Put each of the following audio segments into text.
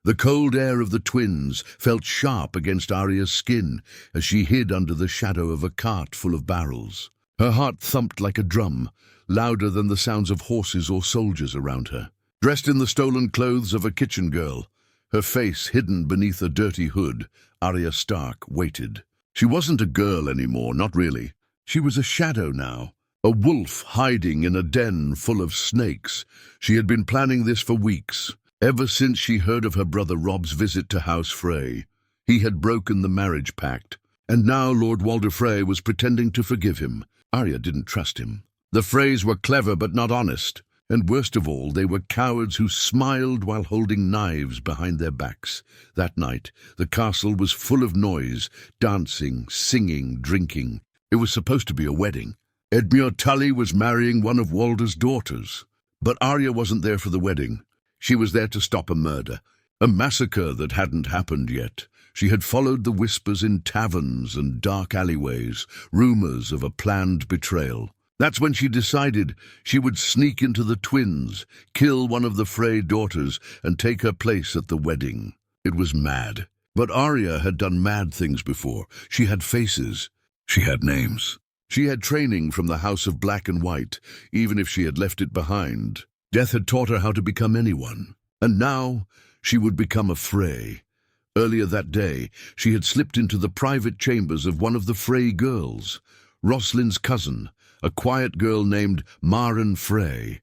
The cold air of the twins felt sharp against Arya's skin as she hid under the shadow of a cart full of barrels. Her heart thumped like a drum, louder than the sounds of horses or soldiers around her. Dressed in the stolen clothes of a kitchen girl, her face hidden beneath a dirty hood, Arya Stark waited. She wasn't a girl anymore, not really. She was a shadow now, a wolf hiding in a den full of snakes. She had been planning this for weeks, ever since she heard of her brother Robb's visit to House Frey. He had broken the marriage pact, and now Lord Walder Frey was pretending to forgive him. Arya didn't trust him. The Freys were clever but not honest, and worst of all, they were cowards who smiled while holding knives behind their backs. That night, the castle was full of noise, dancing, singing, drinking. It was supposed to be a wedding. Edmure Tully was marrying one of Walder's daughters. But Arya wasn't there for the wedding. She was there to stop a murder, a massacre that hadn't happened yet. She had followed the whispers in taverns and dark alleyways, rumors of a planned betrayal. That's when she decided she would sneak into the twins, kill one of the Frey daughters, and take her place at the wedding. It was mad. But Arya had done mad things before. She had faces. She had names. She had training from the House of Black and White, even if she had left it behind. Death had taught her how to become anyone. And now she would become a Frey. Earlier that day, she had slipped into the private chambers of one of the Frey girls, Roslin's cousin, a quiet girl named Maren Frey.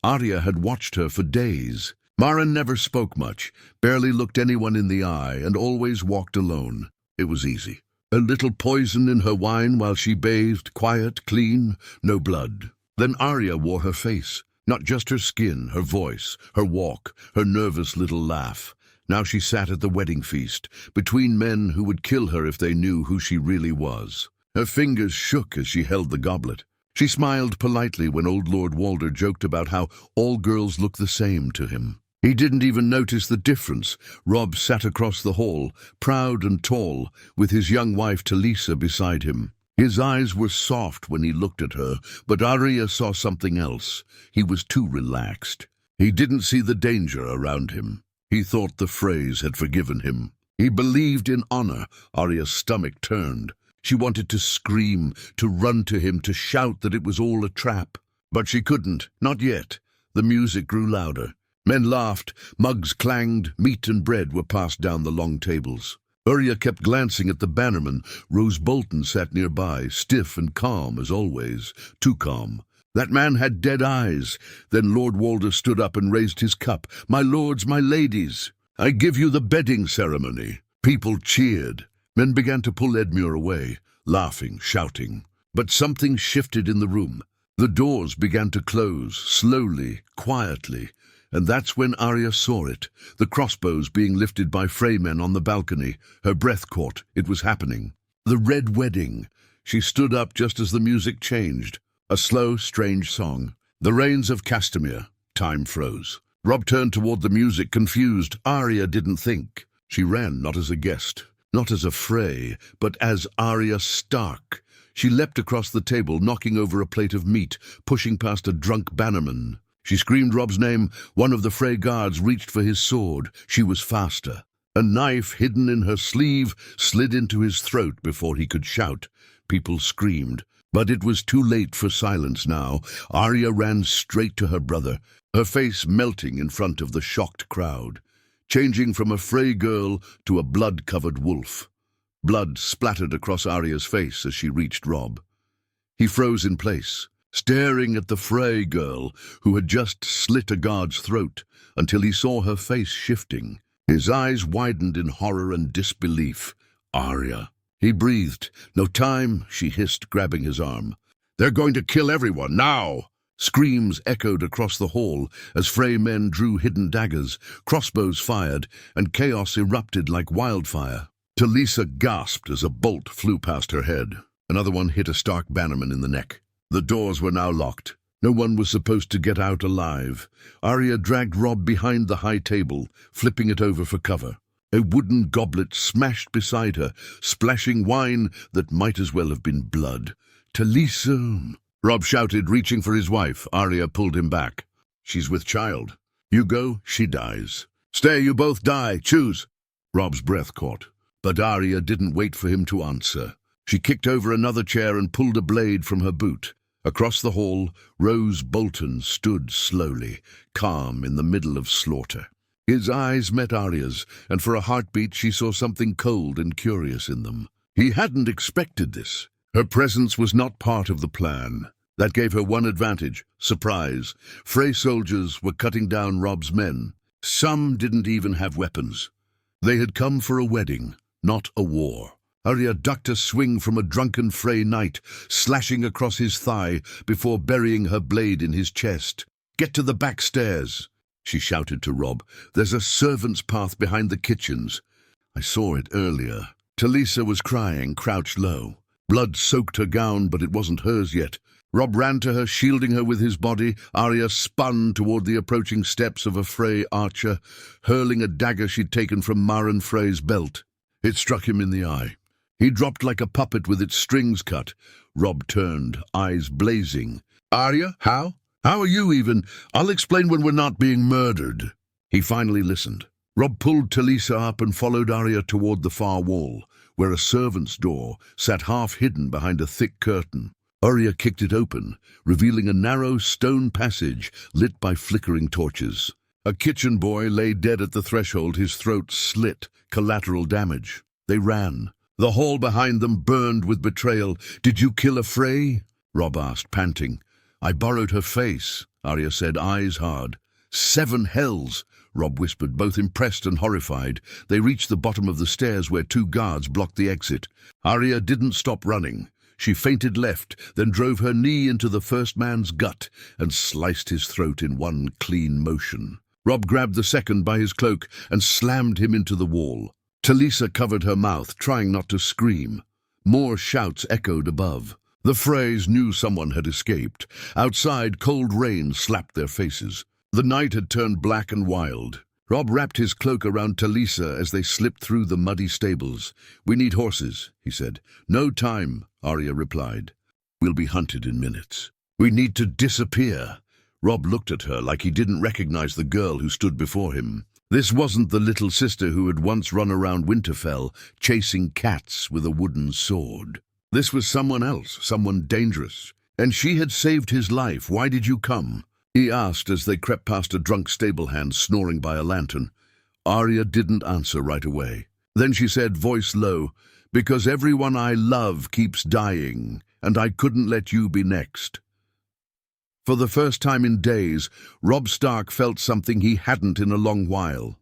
Arya had watched her for days. Maren never spoke much, barely looked anyone in the eye, and always walked alone. It was easy. A little poison in her wine while she bathed, quiet, clean, no blood. Then Arya wore her face, not just her skin, her voice, her walk, her nervous little laugh. Now she sat at the wedding feast, between men who would kill her if they knew who she really was. Her fingers shook as she held the goblet. She smiled politely when old Lord Walder joked about how all girls look the same to him. He didn't even notice the difference. Robb sat across the hall, proud and tall, with his young wife Talisa beside him. His eyes were soft when he looked at her, but Arya saw something else. He was too relaxed. He didn't see the danger around him. He thought the Freys had forgiven him. He believed in honor. Arya's stomach turned. She wanted to scream, to run to him, to shout that it was all a trap. But she couldn't, not yet. The music grew louder. Men laughed, mugs clanged, meat and bread were passed down the long tables. Arya kept glancing at the bannerman. Rose Bolton sat nearby, stiff and calm as always, too calm. That man had dead eyes. Then Lord Walder stood up and raised his cup. "My lords, my ladies, I give you the bedding ceremony." People cheered. Men began to pull Edmure away, laughing, shouting. But something shifted in the room. The doors began to close, slowly, quietly. And that's when Arya saw it, the crossbows being lifted by Frey men on the balcony. Her breath caught. It was happening. The Red Wedding. She stood up just as the music changed. A slow, strange song. The Rains of Castamere. Time froze. Robb turned toward the music, confused. Arya didn't think. She ran, not as a guest, not as a Frey, but as Arya Stark. She leapt across the table, knocking over a plate of meat, pushing past a drunk bannerman. She screamed Robb's name. One of the Frey guards reached for his sword. She was faster. A knife hidden in her sleeve slid into his throat before he could shout. People screamed. But it was too late for silence now. Arya ran straight to her brother, her face melting in front of the shocked crowd, changing from a Frey girl to a blood-covered wolf. Blood splattered across Arya's face as she reached Robb. He froze in place, staring at the Frey girl who had just slit a guard's throat, until he saw her face shifting. His eyes widened in horror and disbelief. Arya. He breathed. "No time," she hissed, grabbing his arm. "They're going to kill everyone, now!" Screams echoed across the hall as Frey men drew hidden daggers, crossbows fired, and chaos erupted like wildfire. Talisa gasped as a bolt flew past her head. Another one hit a Stark bannerman in the neck. The doors were now locked. No one was supposed to get out alive. Arya dragged Robb behind the high table, flipping it over for cover. A wooden goblet smashed beside her, splashing wine that might as well have been blood. "Talisa!" Robb shouted, reaching for his wife. Arya pulled him back. "She's with child. You go, she dies." Stay, you both die. Choose. Robb's breath caught, but Arya didn't wait for him to answer. She kicked over another chair and pulled a blade from her boot. Across the hall, Rose Bolton stood slowly, calm in the middle of slaughter. His eyes met Arya's, and for a heartbeat she saw something cold and curious in them. He hadn't expected this. Her presence was not part of the plan. That gave her one advantage: surprise. Frey soldiers were cutting down Robb's men. Some didn't even have weapons. They had come for a wedding, not a war. Arya ducked a swing from a drunken Frey knight, slashing across his thigh before burying her blade in his chest. "Get to the back stairs," she shouted to Robb. "There's a servant's path behind the kitchens. I saw it earlier." Talisa was crying, crouched low. Blood soaked her gown, but it wasn't hers yet. Robb ran to her, shielding her with his body. Arya spun toward the approaching steps of a Frey archer, hurling a dagger she'd taken from Maren Frey's belt. It struck him in the eye. He dropped like a puppet with its strings cut. Robb turned, eyes blazing. "Arya, how? How are you even? I'll explain when we're not being murdered." He finally listened. Robb pulled Talisa up and followed Arya toward the far wall, where a servant's door sat half hidden behind a thick curtain. Arya kicked it open, revealing a narrow stone passage lit by flickering torches. A kitchen boy lay dead at the threshold, his throat slit, collateral damage. They ran. The hall behind them burned with betrayal. "Did you kill a Frey?" Robb asked, panting. "I borrowed her face," Arya said, eyes hard. "7 hells," Robb whispered, both impressed and horrified. They reached the bottom of the stairs where 2 guards blocked the exit. Arya didn't stop running. She feinted left, then drove her knee into the first man's gut and sliced his throat in one clean motion. Robb grabbed the second by his cloak and slammed him into the wall. Talisa covered her mouth, trying not to scream. More shouts echoed above. The Freys knew someone had escaped. Outside, cold rain slapped their faces. The night had turned black and wild. Robb wrapped his cloak around Talisa as they slipped through the muddy stables. "We need horses," he said. "No time," Arya replied. "We'll be hunted in minutes." "We need to disappear." Robb looked at her like he didn't recognize the girl who stood before him. This wasn't the little sister who had once run around Winterfell, chasing cats with a wooden sword. This was someone else, someone dangerous. "And she had saved his life. Why did you come?" he asked as they crept past a drunk stable hand snoring by a lantern. Arya didn't answer right away. Then she said, voice low, "Because everyone I love keeps dying, and I couldn't let you be next." For the first time in days, Robb Stark felt something he hadn't in a long while.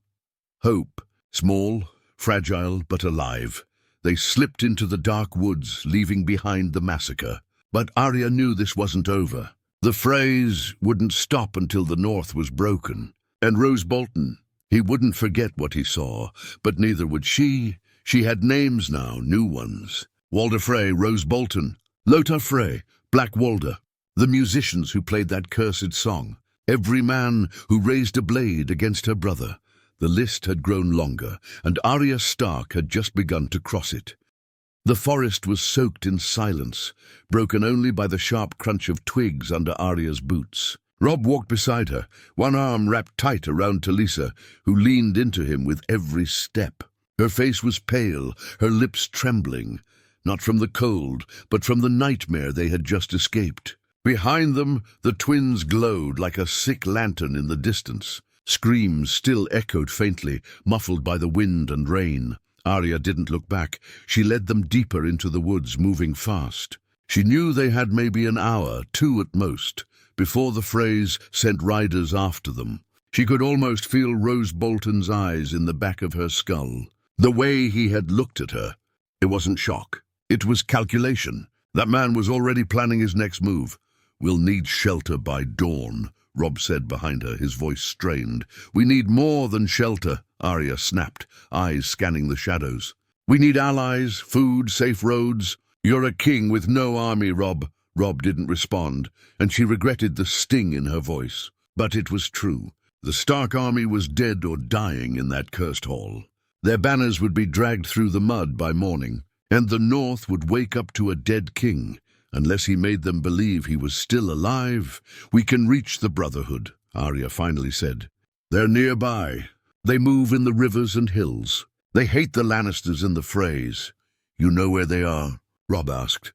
Hope. Small, fragile, but alive. They slipped into the dark woods, leaving behind the massacre. But Arya knew this wasn't over. The Freys wouldn't stop until the north was broken. And Rose Bolton, he wouldn't forget what he saw, but neither would she. She had names now, new ones. Walder Frey, Rose Bolton. Lothar Frey, Black Walder. The musicians who played that cursed song. Every man who raised a blade against her brother. The list had grown longer, and Arya Stark had just begun to cross it. The forest was soaked in silence, broken only by the sharp crunch of twigs under Arya's boots. Robb walked beside her, one arm wrapped tight around Talisa, who leaned into him with every step. Her face was pale, her lips trembling, not from the cold, but from the nightmare they had just escaped. Behind them, the twins glowed like a sick lantern in the distance. Screams still echoed faintly, muffled by the wind and rain. Arya didn't look back. She led them deeper into the woods, moving fast. She knew they had maybe an hour, 2 at most, before the Freys sent riders after them. She could almost feel Rose Bolton's eyes in the back of her skull. The way he had looked at her. It wasn't shock. It was calculation. That man was already planning his next move. "We'll need shelter by dawn," Robb said behind her, his voice strained. "We need more than shelter," Arya snapped, eyes scanning the shadows. "We need allies, food, safe roads." "You're a king with no army, Robb." Robb didn't respond, and she regretted the sting in her voice. But it was true. The Stark army was dead or dying in that cursed hall. Their banners would be dragged through the mud by morning, and the North would wake up to a dead king. Unless he made them believe he was still alive. "We can reach the Brotherhood," Arya finally said. "They're nearby." They move in the rivers and hills. They hate the Lannisters and the Freys. You know where they are? Robb asked.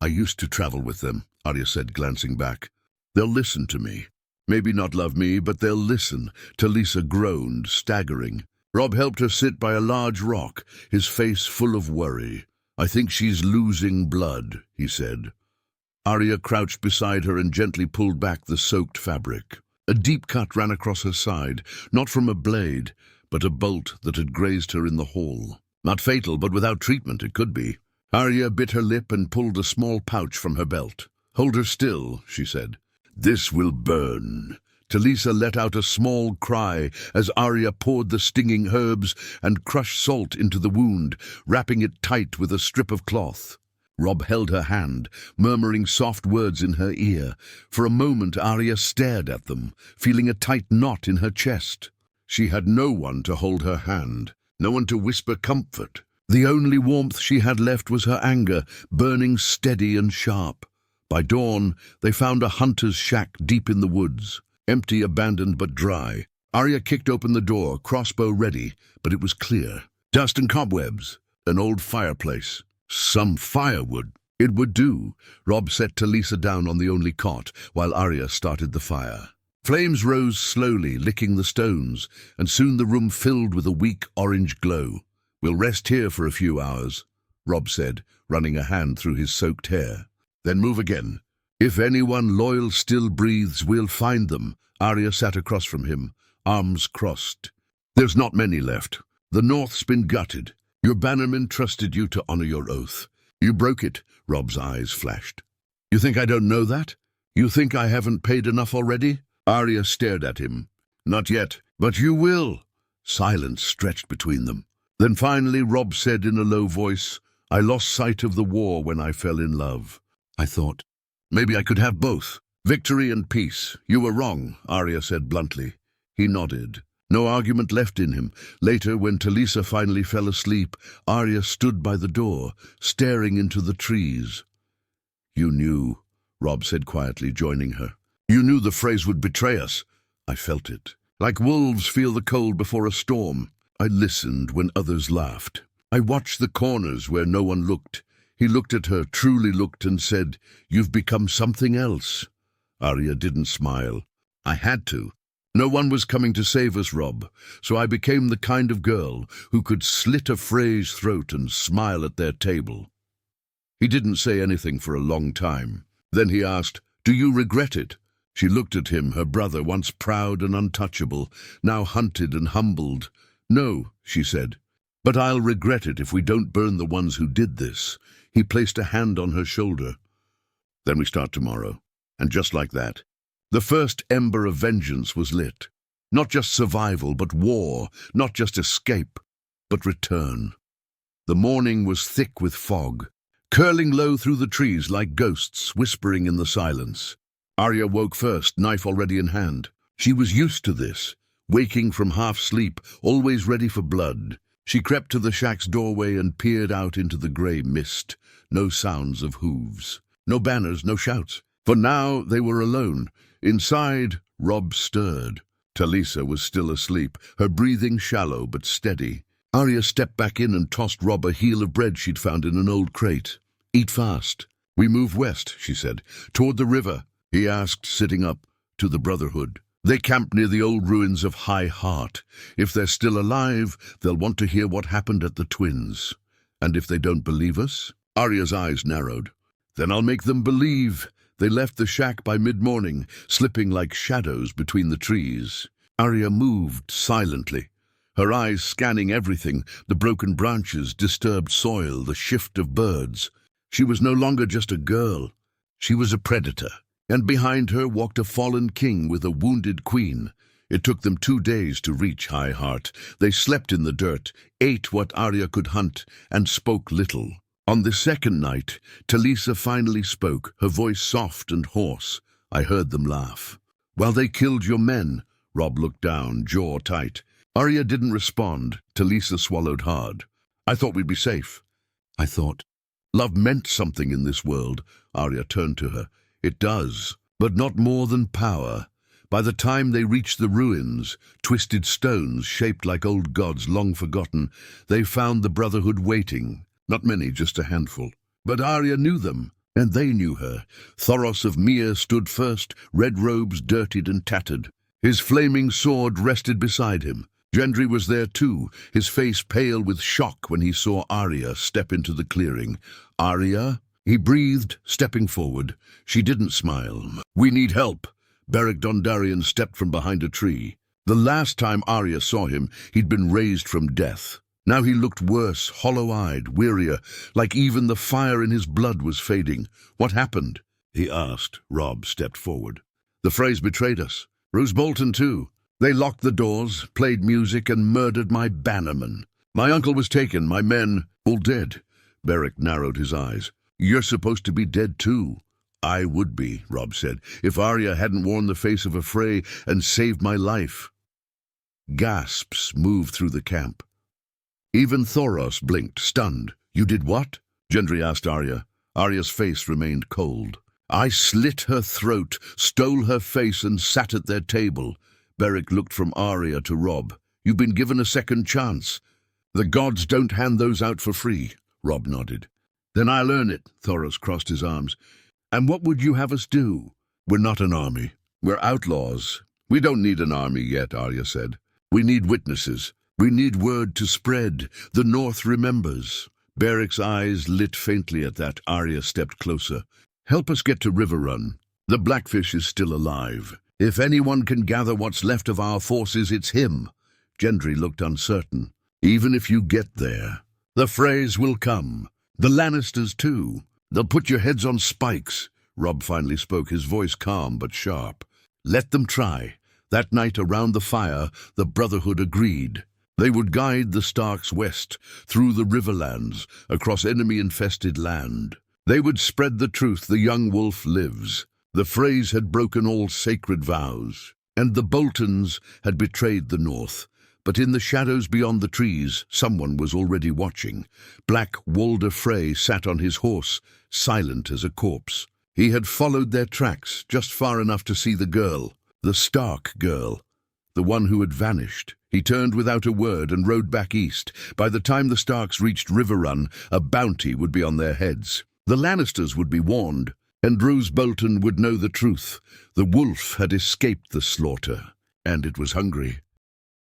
I used to travel with them, Arya said, glancing back. They'll listen to me. Maybe not love me, but they'll listen. Talisa groaned, staggering. Robb helped her sit by a large rock, his face full of worry. I think she's losing blood, he said. Arya crouched beside her and gently pulled back the soaked fabric. A deep cut ran across her side, not from a blade, but a bolt that had grazed her in the hall. Not fatal, but without treatment it could be. Arya bit her lip and pulled a small pouch from her belt. Hold her still, she said. This will burn. Talisa let out a small cry as Arya poured the stinging herbs and crushed salt into the wound, wrapping it tight with a strip of cloth. Robb held her hand, murmuring soft words in her ear. For a moment Arya stared at them, feeling a tight knot in her chest. She had no one to hold her hand, no one to whisper comfort. The only warmth she had left was her anger, burning steady and sharp. By dawn, they found a hunter's shack deep in the woods, empty, abandoned, but dry. Arya kicked open the door, crossbow ready, but it was clear. Dust and cobwebs, an old fireplace. Some firewood. It would do. Robb set Talisa down on the only cot, while Arya started the fire. Flames rose slowly, licking the stones, and soon the room filled with a weak orange glow. We'll rest here for a few hours, Robb said, running a hand through his soaked hair. Then move again. If anyone loyal still breathes, we'll find them. Arya sat across from him, arms crossed. There's not many left. The North's been gutted. Your bannermen trusted you to honor your oath. You broke it, Robb's eyes flashed. You think I don't know that? You think I haven't paid enough already? Arya stared at him. Not yet, but you will. Silence stretched between them. Then finally Robb said in a low voice, I lost sight of the war when I fell in love. I thought, maybe I could have both. Victory and peace. You were wrong, Arya said bluntly. He nodded. No argument left in him. Later, when Talisa finally fell asleep, Arya stood by the door, staring into the trees. You knew, Robb said quietly, joining her. You knew the Freys would betray us. I felt it. Like wolves feel the cold before a storm. I listened when others laughed. I watched the corners where no one looked. He looked at her, truly looked, and said, You've become something else. Arya didn't smile. I had to. No one was coming to save us, Robb, so I became the kind of girl who could slit a Frey's throat and smile at their table. He didn't say anything for a long time. Then he asked, Do you regret it? She looked at him, her brother, once proud and untouchable, now hunted and humbled. No, she said, but I'll regret it if we don't burn the ones who did this. He placed a hand on her shoulder. Then we start tomorrow. And just like that, the first ember of vengeance was lit. Not just survival, but war. Not just escape, but return. The morning was thick with fog, curling low through the trees like ghosts whispering in the silence. Arya woke first, knife already in hand. She was used to this, waking from half-sleep, always ready for blood. She crept to the shack's doorway and peered out into the grey mist. No sounds of hooves. No banners, no shouts. For now they were alone. Inside, Robb stirred. Talisa was still asleep, her breathing shallow but steady. Arya stepped back in and tossed Robb a heel of bread she'd found in an old crate. Eat fast. We move west, she said. Toward the river, he asked, sitting up. To the Brotherhood. They camp near the old ruins of High Heart. If they're still alive, they'll want to hear what happened at the twins. And if they don't believe us? Arya's eyes narrowed. Then I'll make them believe. They left the shack by mid-morning, slipping like shadows between the trees. Arya moved silently, her eyes scanning everything, the broken branches, disturbed soil, the shift of birds. She was no longer just a girl. She was a predator. And behind her walked a fallen king with a wounded queen. It took them 2 days to reach High Heart. They slept in the dirt, ate what Arya could hunt, and spoke little. On the second night, Talisa finally spoke, her voice soft and hoarse. I heard them laugh. While they killed your men, Robb looked down, jaw tight. Arya didn't respond. Talisa swallowed hard. I thought we'd be safe. I thought. Love meant something in this world. Arya turned to her. It does, but not more than power. By the time they reached the ruins, twisted stones shaped like old gods long forgotten, they found the Brotherhood waiting. Not many, just a handful. But Arya knew them, and they knew her. Thoros of Myr stood first, red robes dirtied and tattered. His flaming sword rested beside him. Gendry was there too, his face pale with shock when he saw Arya step into the clearing. "Arya?" He breathed, stepping forward. She didn't smile. "We need help." Beric Dondarrion stepped from behind a tree. The last time Arya saw him, he'd been raised from death. Now he looked worse, hollow-eyed, wearier, like even the fire in his blood was fading. "What happened?" he asked. Robb stepped forward. "The Freys betrayed us. Roose Bolton too. They locked the doors, played music, and murdered my bannerman. My uncle was taken, my men, all dead." Beric narrowed his eyes. "You're supposed to be dead too." "I would be," Robb said, "if Arya hadn't worn the face of a Frey and saved my life." Gasps moved through the camp. Even Thoros blinked, stunned. "You did what?" Gendry asked Arya. Arya's face remained cold. "I slit her throat, stole her face, and sat at their table." Beric looked from Arya to Robb. "You've been given a second chance." "The gods don't hand those out for free," Robb nodded. "Then I'll earn it," Thoros crossed his arms. "And what would you have us do?" "We're not an army. We're outlaws." "We don't need an army yet," Arya said. "We need witnesses. We need word to spread. The North remembers." Beric's eyes lit faintly at that. Arya stepped closer. "Help us get to Riverrun. The Blackfish is still alive. If anyone can gather what's left of our forces, it's him." Gendry looked uncertain. "Even if you get there, the Freys will come. The Lannisters too. They'll put your heads on spikes." Robb finally spoke, his voice calm but sharp. "Let them try." That night around the fire, the Brotherhood agreed. They would guide the Starks west, through the Riverlands, across enemy-infested land. They would spread the truth: the young wolf lives. The Freys had broken all sacred vows, and the Boltons had betrayed the North. But in the shadows beyond the trees, someone was already watching. Black Walder Frey sat on his horse, silent as a corpse. He had followed their tracks just far enough to see the girl, the Stark girl, the one who had vanished. He turned without a word and rode back east. By the time the Starks reached Riverrun, a bounty would be on their heads. The Lannisters would be warned, and Roose Bolton would know the truth. The wolf had escaped the slaughter, and it was hungry.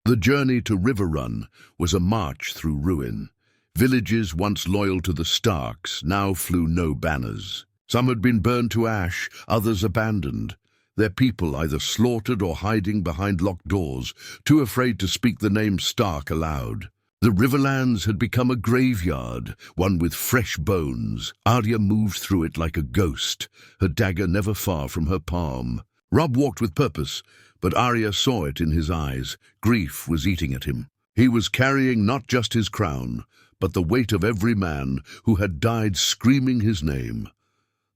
The journey to Riverrun was a march through ruin. Villages once loyal to the Starks now flew no banners. Some had been burned to ash, others abandoned. Their people either slaughtered or hiding behind locked doors, too afraid to speak the name Stark aloud. The Riverlands had become a graveyard, one with fresh bones. Arya moved through it like a ghost, her dagger never far from her palm. Robb walked with purpose, but Arya saw it in his eyes. Grief was eating at him. He was carrying not just his crown, but the weight of every man who had died screaming his name.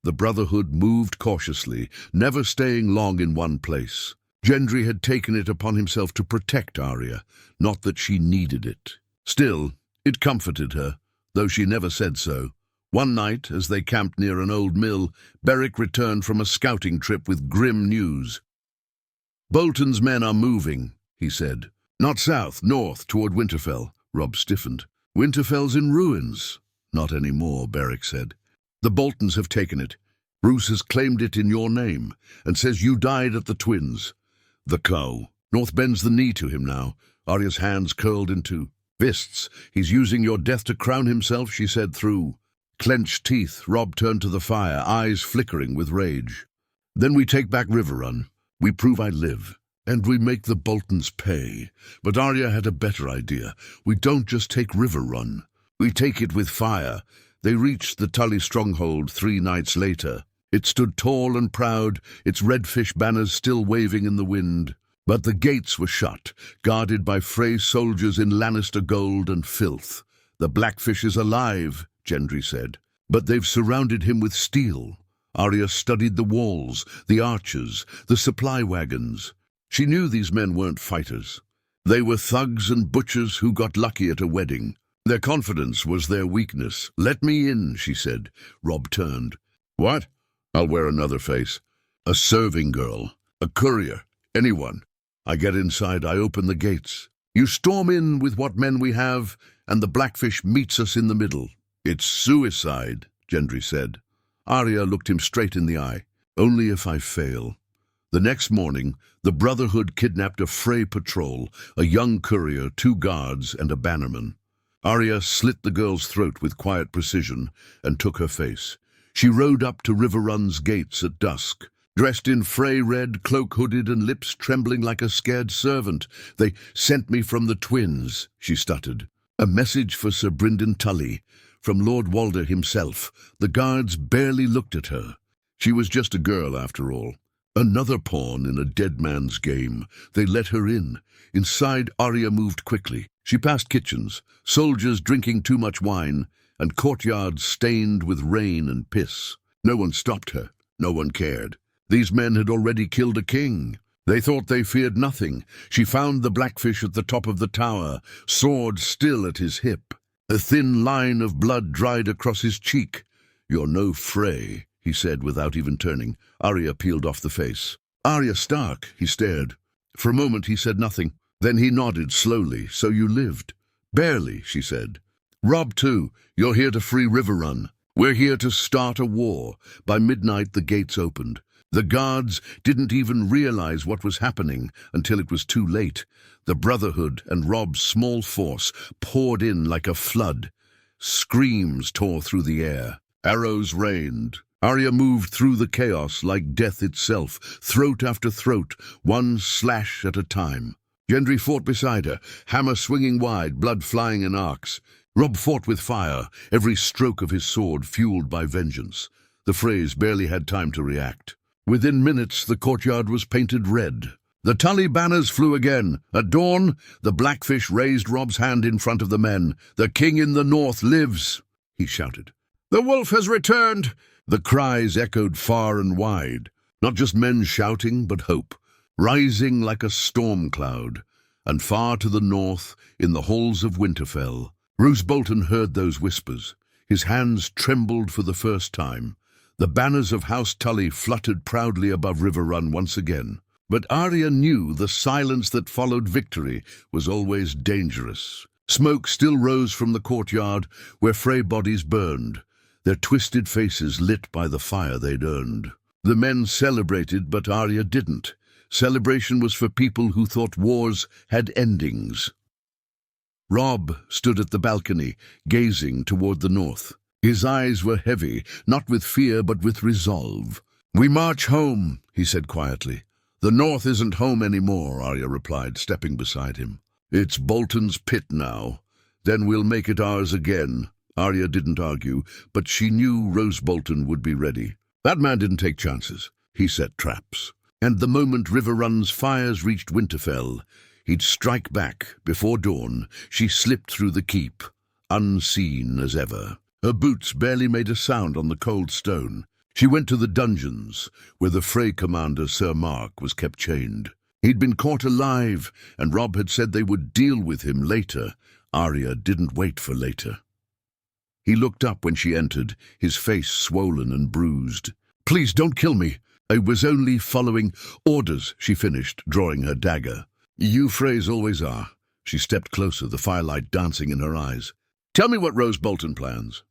The Brotherhood moved cautiously, never staying long in one place. Gendry had taken it upon himself to protect Arya, not that she needed it. Still, it comforted her, though she never said so. One night, as they camped near an old mill, Beric returned from a scouting trip with grim news. "Bolton's men are moving," he said. "Not south, north, toward Winterfell." Robb stiffened. "Winterfell's in ruins." "Not anymore," Beric said. "The Boltons have taken it. Roose has claimed it in your name, and says you died at the Twins." "The cow." North bends the knee to him now. Arya's hands curled into fists. "He's using your death to crown himself," she said through clenched teeth. Robb turned to the fire, eyes flickering with rage. "Then we take back Riverrun. We prove I live, and we make the Boltons pay." But Arya had a better idea. "We don't just take Riverrun. We take it with fire." They reached the Tully stronghold 3 nights later. It stood tall and proud, its redfish banners still waving in the wind. But the gates were shut, guarded by Frey soldiers in Lannister gold and filth. "The Blackfish is alive," Gendry said, "but they've surrounded him with steel." Arya studied the walls, the archers, the supply wagons. She knew these men weren't fighters. They were thugs and butchers who got lucky at a wedding. Their confidence was their weakness. "Let me in," she said. Robb turned. "What?" "I'll wear another face. A serving girl, a courier, Anyone. I get inside, I open the gates. You storm in with what men we have, and the Blackfish meets us in the middle. It's suicide, Gendry said. Arya looked him straight in the eye. Only if I fail. The next morning, the Brotherhood kidnapped a Frey patrol, a young courier, 2 guards, and a bannerman. Arya slit the girl's throat with quiet precision and took her face. She rode up to Riverrun's gates at dusk. Dressed in Frey red, cloak-hooded and lips trembling like a scared servant. They sent me from the twins, she stuttered. A message for Sir Brynden Tully, from Lord Walder himself. The guards barely looked at her. She was just a girl, after all. Another pawn in a dead man's game. They let her in. Inside, Arya moved quickly. She passed kitchens, soldiers drinking too much wine, and courtyards stained with rain and piss. No one stopped her. No one cared. These men had already killed a king. They thought they feared nothing. She found the Blackfish at the top of the tower, sword still at his hip. A thin line of blood dried across his cheek. "You're no Frey," he said without even turning. Arya peeled off the face. "Arya Stark," he stared. For a moment he said nothing. Then he nodded slowly. "So you lived?" "Barely," she said. "Robb too. You're here to free Riverrun. We're here to start a war." By midnight the gates opened. The guards didn't even realize what was happening until it was too late. The Brotherhood and Robb's small force poured in like a flood. Screams tore through the air. Arrows rained. Arya moved through the chaos like death itself, throat after throat, one slash at a time. Gendry fought beside her, hammer swinging wide, blood flying in arcs. Robb fought with fire, every stroke of his sword fueled by vengeance. The Freys barely had time to react. Within minutes, the courtyard was painted red. The Tully banners flew again. At dawn, the Blackfish raised Robb's hand in front of the men. "The king in the north lives," he shouted. "The wolf has returned!" The cries echoed far and wide. Not just men shouting, but hope, rising like a storm cloud. And far to the north, in the halls of Winterfell, Bolton heard those whispers. His hands trembled for the first time. The banners of House Tully fluttered proudly above Riverrun once again. But Arya knew the silence that followed victory was always dangerous. Smoke still rose from the courtyard where Frey bodies burned, their twisted faces lit by the fire they'd earned. The men celebrated, but Arya didn't. Celebration was for people who thought wars had endings. Robb stood at the balcony, gazing toward the north. His eyes were heavy, not with fear but with resolve. "We march home," he said quietly. "The north isn't home anymore," Arya replied, stepping beside him. "It's Bolton's pit now. Then we'll make it ours again." Arya didn't argue, but she knew Bolton would be ready. That man didn't take chances. He set traps. And the moment Riverrun's fires reached Winterfell, he'd strike back. Before dawn, she slipped through the keep, unseen as ever. Her boots barely made a sound on the cold stone. She went to the dungeons, where the Frey commander, Sir Mark, was kept chained. He'd been caught alive, and Robb had said they would deal with him later. Arya didn't wait for later. He looked up when she entered, his face swollen and bruised. "Please don't kill me. I was only following orders," she finished, drawing her dagger. "You Freys always are." She stepped closer, the firelight dancing in her eyes. "Tell me what Bolton plans.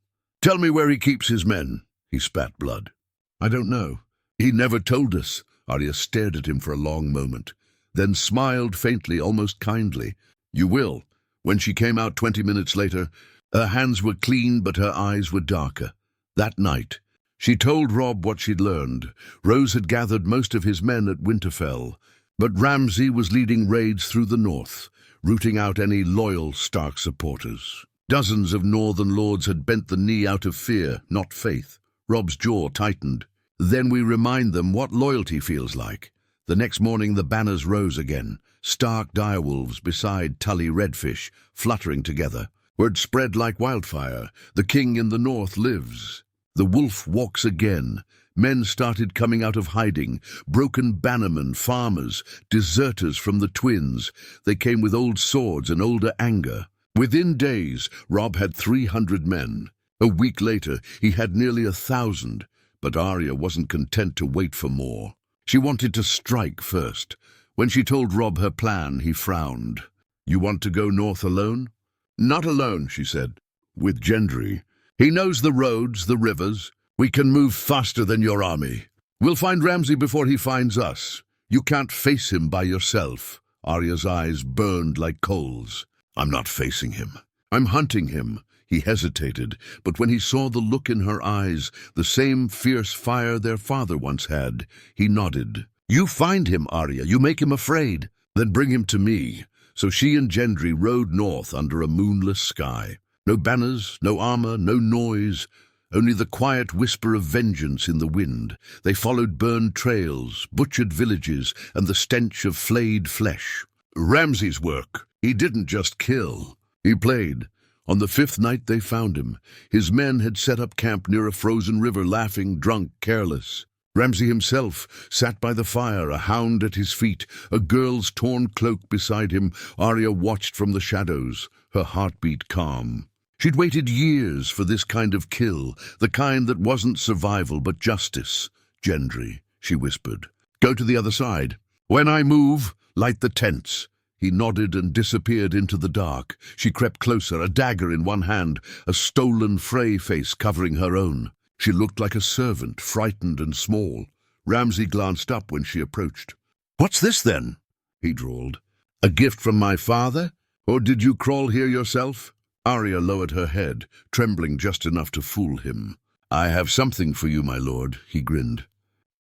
Tell me where he keeps his men." He spat blood. "I don't know. He never told us." Arya stared at him for a long moment, then smiled faintly, almost kindly. "You will." When she came out 20 minutes later, her hands were clean but her eyes were darker. That night, she told Robb what she'd learned. Rose had gathered most of his men at Winterfell, but Ramsay was leading raids through the north, rooting out any loyal Stark supporters. Dozens of northern lords had bent the knee out of fear, not faith. Robb's jaw tightened. "Then we remind them what loyalty feels like." The next morning the banners rose again, Stark direwolves beside Tully redfish, fluttering together. Word spread like wildfire. "The king in the north lives." The wolf walks again. Men started coming out of hiding, broken bannermen, farmers, deserters from the twins. They came with old swords and older anger. Within days, Robb had 300 men. A week later, he had nearly 1,000. But Arya wasn't content to wait for more. She wanted to strike first. When she told Robb her plan, he frowned. "You want to go north alone?" "Not alone," she said. "With Gendry. He knows the roads, the rivers. We can move faster than your army. We'll find Ramsay before he finds us. You can't face him by yourself." Arya's eyes burned like coals. "I'm not facing him. I'm hunting him." He hesitated, but when he saw the look in her eyes, the same fierce fire their father once had, he nodded. "You find him, Arya. You make him afraid. Then bring him to me." So she and Gendry rode north under a moonless sky. No banners, no armor, no noise, only the quiet whisper of vengeance in the wind. They followed burned trails, butchered villages, and the stench of flayed flesh. Ramsay's work. He didn't just kill. He played. On the 5th night they found him. His men had set up camp near a frozen river, laughing, drunk, careless. Ramsay himself sat by the fire, a hound at his feet, a girl's torn cloak beside him. Arya watched from the shadows, her heartbeat calm. She'd waited years for this kind of kill, the kind that wasn't survival but justice. "Gendry," she whispered, "go to the other side. When I move, light the tents." He nodded and disappeared into the dark. She crept closer, a dagger in one hand, a stolen Frey face covering her own. She looked like a servant, frightened and small. Ramsay glanced up when she approached. "What's this, then?" he drawled. "A gift from my father? Or did you crawl here yourself?" Arya lowered her head, trembling just enough to fool him. "I have something for you, my lord," he grinned.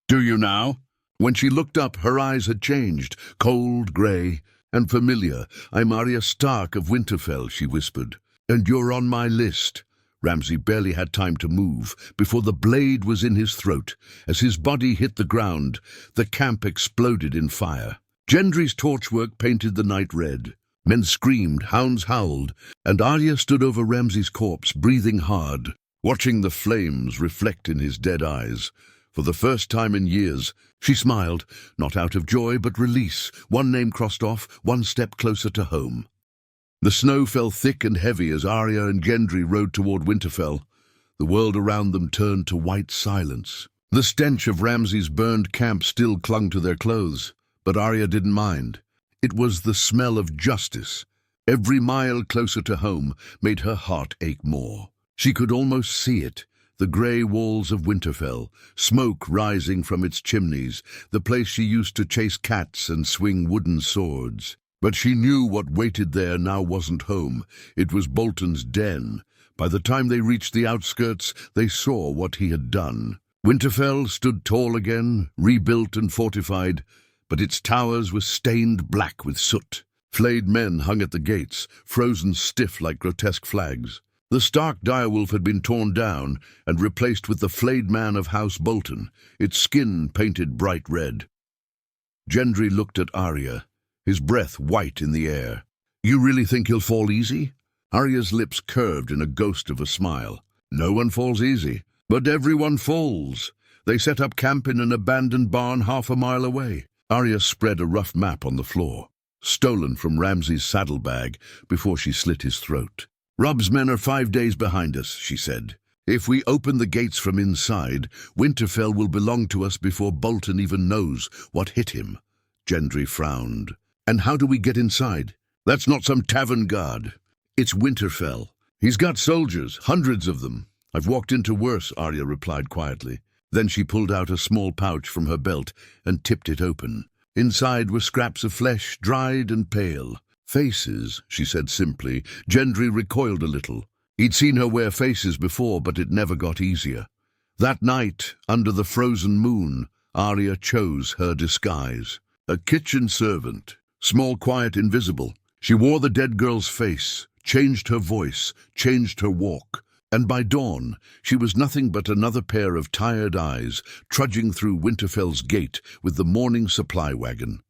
"Do you now?" When she looked up, her eyes had changed, cold, grey, and familiar. "I'm Arya Stark of Winterfell," she whispered. "And you're on my list." Ramsay barely had time to move before the blade was in his throat. As his body hit the ground, the camp exploded in fire. Gendry's torchwork painted the night red. Men screamed, hounds howled, and Arya stood over Ramsay's corpse, breathing hard, watching the flames reflect in his dead eyes. For the first time in years, she smiled, not out of joy but release. One name crossed off, one step closer to home. The snow fell thick and heavy as Arya and Gendry rode toward Winterfell. The world around them turned to white silence. The stench of Ramsay's burned camp still clung to their clothes, but Arya didn't mind. It was the smell of justice. Every mile closer to home made her heart ache more. She could almost see it, the grey walls of Winterfell, smoke rising from its chimneys, the place she used to chase cats and swing wooden swords. But she knew what waited there now wasn't home. It was Bolton's den. By the time they reached the outskirts, they saw what he had done. Winterfell stood tall again, rebuilt and fortified, but its towers were stained black with soot. Flayed men hung at the gates, frozen stiff like grotesque flags. The Stark direwolf had been torn down and replaced with the flayed man of House Bolton, its skin painted bright red. Gendry looked at Arya, his breath white in the air. "You really think he'll fall easy?" Arya's lips curved in a ghost of a smile. "No one falls easy, but everyone falls." They set up camp in an abandoned barn half a mile away. Arya spread a rough map on the floor, stolen from Ramsay's saddlebag before she slit his throat. "Robb's men are 5 days behind us," she said. "If we open the gates from inside, Winterfell will belong to us before Bolton even knows what hit him." Gendry frowned. "And how do we get inside?" "That's not some tavern guard. It's Winterfell. He's got soldiers, hundreds of them." "I've walked into worse," Arya replied quietly. Then she pulled out a small pouch from her belt and tipped it open. Inside were scraps of flesh, dried and pale. "Faces," she said simply. Gendry recoiled a little. He'd seen her wear faces before, but it never got easier. That night, under the frozen moon, Arya chose her disguise. A kitchen servant, small, quiet, invisible. She wore the dead girl's face, changed her voice, changed her walk. And by dawn, she was nothing but another pair of tired eyes trudging through Winterfell's gate with the morning supply wagon.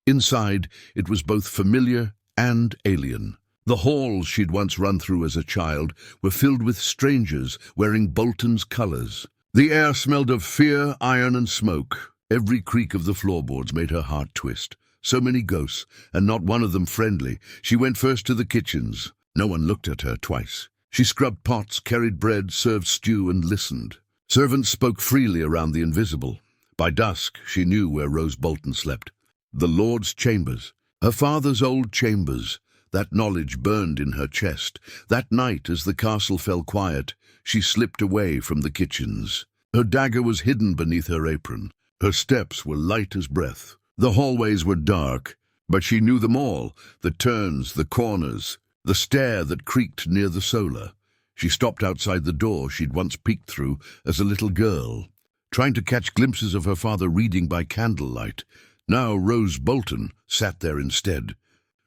Inside, it was both familiar and alien. The halls she'd once run through as a child were filled with strangers wearing Bolton's colors. The air smelled of fear, iron, and smoke. Every creak of the floorboards made her heart twist. So many ghosts, and not one of them friendly. She went first to the kitchens. No one looked at her twice. She scrubbed pots, carried bread, served stew, and listened. Servants spoke freely around the invisible. By dusk, she knew where Rose Bolton slept. The Lord's chambers. Her father's old chambers. That knowledge burned in her chest. That night, as the castle fell quiet, she slipped away from the kitchens. Her dagger was hidden beneath her apron. Her steps were light as breath. The hallways were dark, but she knew them all, the turns, the corners, the stair that creaked near the solar. She stopped outside the door she'd once peeked through as a little girl, trying to catch glimpses of her father reading by candlelight. Now Bolton sat there instead,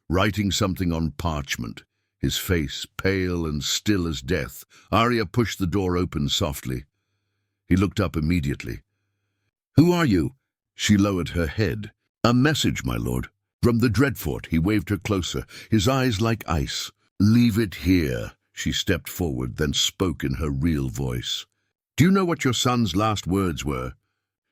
writing something on parchment, his face pale and still as death. Arya pushed the door open softly. He looked up immediately. "Who are you?" She lowered her head. "A message, my lord." From the Dreadfort, he waved her closer, his eyes like ice. "Leave it here." She stepped forward, then spoke in her real voice. "Do you know what your son's last words were?"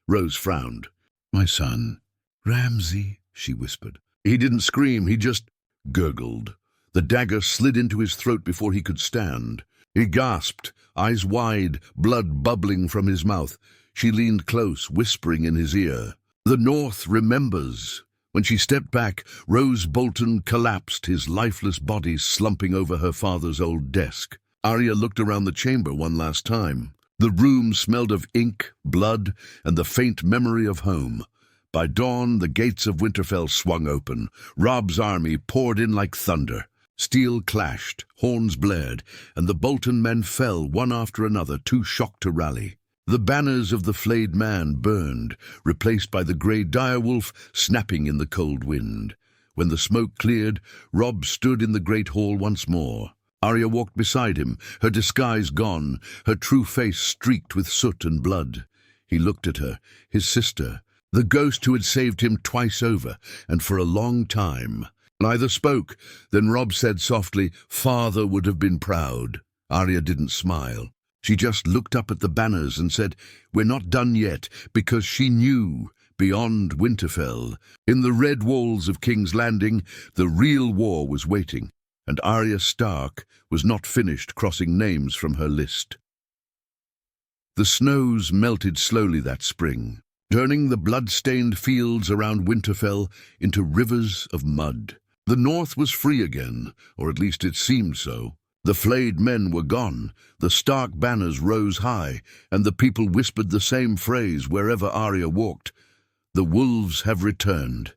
Rose frowned. "My son, Ramsay," she whispered. He didn't scream, he just gurgled. The dagger slid into his throat before he could stand. He gasped, eyes wide, blood bubbling from his mouth. She leaned close, whispering in his ear. "The North remembers." When she stepped back, Bolton collapsed, his lifeless body slumping over her father's old desk. Arya looked around the chamber one last time. The room smelled of ink, blood, and the faint memory of home. By dawn, the gates of Winterfell swung open. Robb's army poured in like thunder. Steel clashed, horns blared, and the Bolton men fell one after another, too shocked to rally. The banners of the flayed man burned, replaced by the grey direwolf snapping in the cold wind. When the smoke cleared, Robb stood in the great hall once more. Arya walked beside him, her disguise gone, her true face streaked with soot and blood. He looked at her, his sister, the ghost who had saved him twice over, and for a long time. Neither spoke. Then Robb said softly, "Father would have been proud." Arya didn't smile. She just looked up at the banners and said, "We're not done yet," because she knew, beyond Winterfell, in the red walls of King's Landing, the real war was waiting, and Arya Stark was not finished crossing names from her list. The snows melted slowly that spring, turning the blood-stained fields around Winterfell into rivers of mud. The North was free again, or at least it seemed so. The flayed men were gone, the Stark banners rose high, and the people whispered the same phrase wherever Arya walked. "The wolves have returned."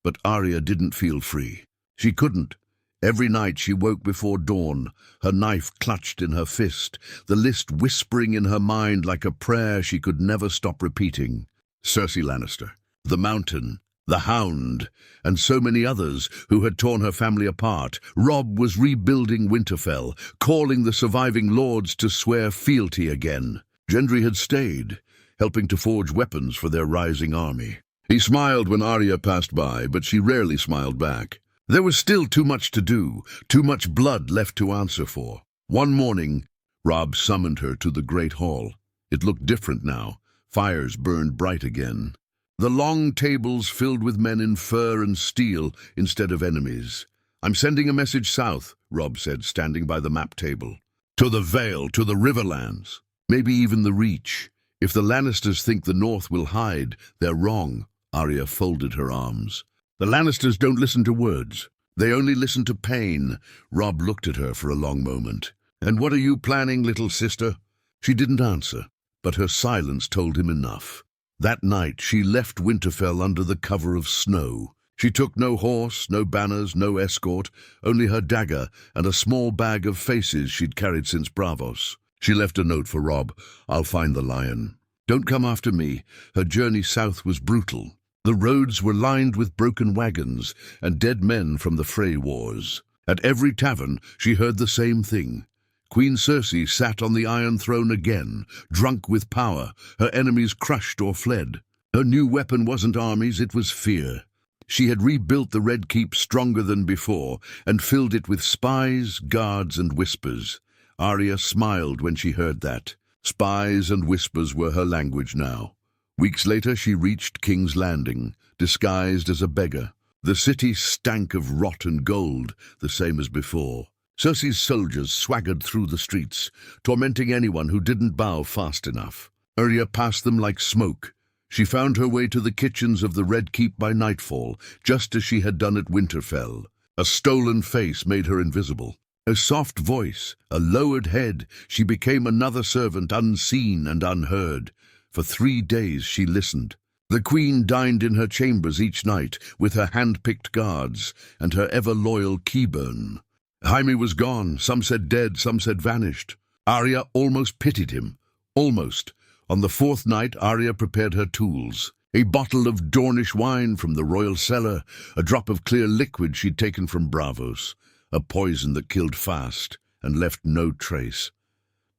But Arya didn't feel free. She couldn't. Every night she woke before dawn, her knife clutched in her fist, the list whispering in her mind like a prayer she could never stop repeating. Cersei Lannister, the Mountain, the Hound, and so many others who had torn her family apart. Robb was rebuilding Winterfell, calling the surviving lords to swear fealty again. Gendry had stayed, helping to forge weapons for their rising army. He smiled when Arya passed by, but she rarely smiled back. There was still too much to do, too much blood left to answer for. One morning, Robb summoned her to the great hall. It looked different now. Fires burned bright again. The long tables filled with men in fur and steel instead of enemies. "I'm sending a message south," Robb said, standing by the map table. "To the Vale, to the Riverlands, maybe even the Reach. If the Lannisters think the North will hide, they're wrong." Arya folded her arms. "The Lannisters don't listen to words. They only listen to pain." Robb looked at her for a long moment. "And what are you planning, little sister?" She didn't answer, but her silence told him enough. That night she left Winterfell under the cover of snow. She took no horse, no banners, no escort, only her dagger and a small bag of faces she'd carried since Braavos. She left a note for Robb. "I'll find the lion. Don't come after me." Her journey south was brutal. The roads were lined with broken wagons and dead men from the Frey wars. At every tavern she heard the same thing. Queen Cersei sat on the Iron Throne again, drunk with power, her enemies crushed or fled. Her new weapon wasn't armies, it was fear. She had rebuilt the Red Keep stronger than before and filled it with spies, guards, and whispers. Arya smiled when she heard that. Spies and whispers were her language now. Weeks later she reached King's Landing, disguised as a beggar. The city stank of rot and gold, the same as before. Cersei's soldiers swaggered through the streets, tormenting anyone who didn't bow fast enough. Arya passed them like smoke. She found her way to the kitchens of the Red Keep by nightfall, just as she had done at Winterfell. A stolen face made her invisible. A soft voice, a lowered head, she became another servant, unseen and unheard. For 3 days she listened. The queen dined in her chambers each night, with her hand-picked guards and her ever-loyal Keyburn. Jaime was gone, some said dead, some said vanished. Arya almost pitied him. Almost. On the 4th night, Arya prepared her tools. A bottle of Dornish wine from the royal cellar, a drop of clear liquid she'd taken from Bravos, a poison that killed fast and left no trace.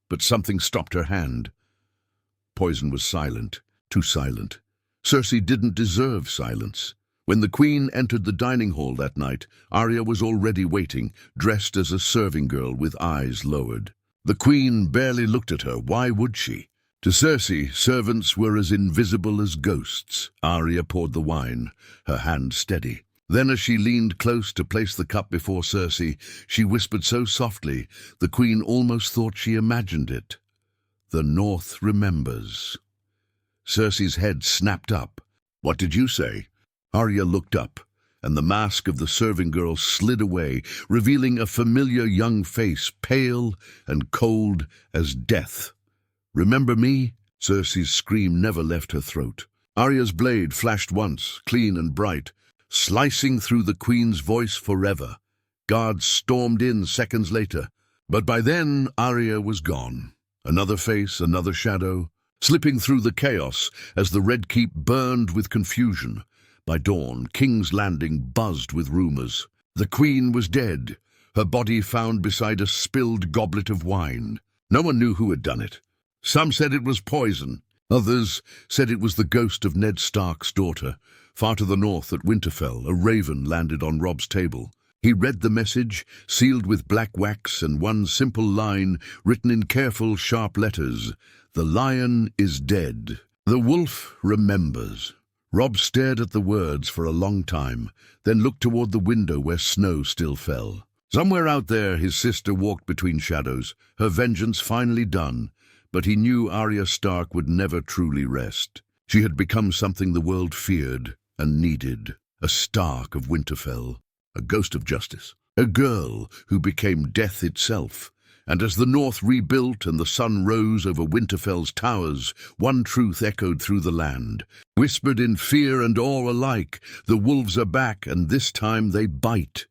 But something stopped her hand. Poison was silent, too silent. Cersei didn't deserve silence. When the queen entered the dining hall that night, Arya was already waiting, dressed as a serving girl with eyes lowered. The queen barely looked at her. Why would she? To Cersei, servants were as invisible as ghosts. Arya poured the wine, her hand steady. Then as she leaned close to place the cup before Cersei, she whispered so softly, the queen almost thought she imagined it. "The North remembers." Cersei's head snapped up. "What did you say?" Arya looked up, and the mask of the serving girl slid away, revealing a familiar young face, pale and cold as death. "Remember me?" Cersei's scream never left her throat. Arya's blade flashed once, clean and bright, slicing through the queen's voice forever. Guards stormed in seconds later, but by then Arya was gone. Another face, another shadow, slipping through the chaos as the Red Keep burned with confusion. By dawn, King's Landing buzzed with rumors. The queen was dead, her body found beside a spilled goblet of wine. No one knew who had done it. Some said it was poison. Others said it was the ghost of Ned Stark's daughter. Far to the north at Winterfell, a raven landed on Robb's table. He read the message, sealed with black wax, and one simple line, written in careful, sharp letters. "The lion is dead. The wolf remembers." Robb stared at the words for a long time, then looked toward the window where snow still fell. Somewhere out there his sister walked between shadows, her vengeance finally done, but he knew Arya Stark would never truly rest. She had become something the world feared and needed, a Stark of Winterfell, a ghost of justice, a girl who became death itself. And as the north rebuilt and the sun rose over Winterfell's towers, one truth echoed through the land, whispered in fear and awe alike: the wolves are back, and this time they bite.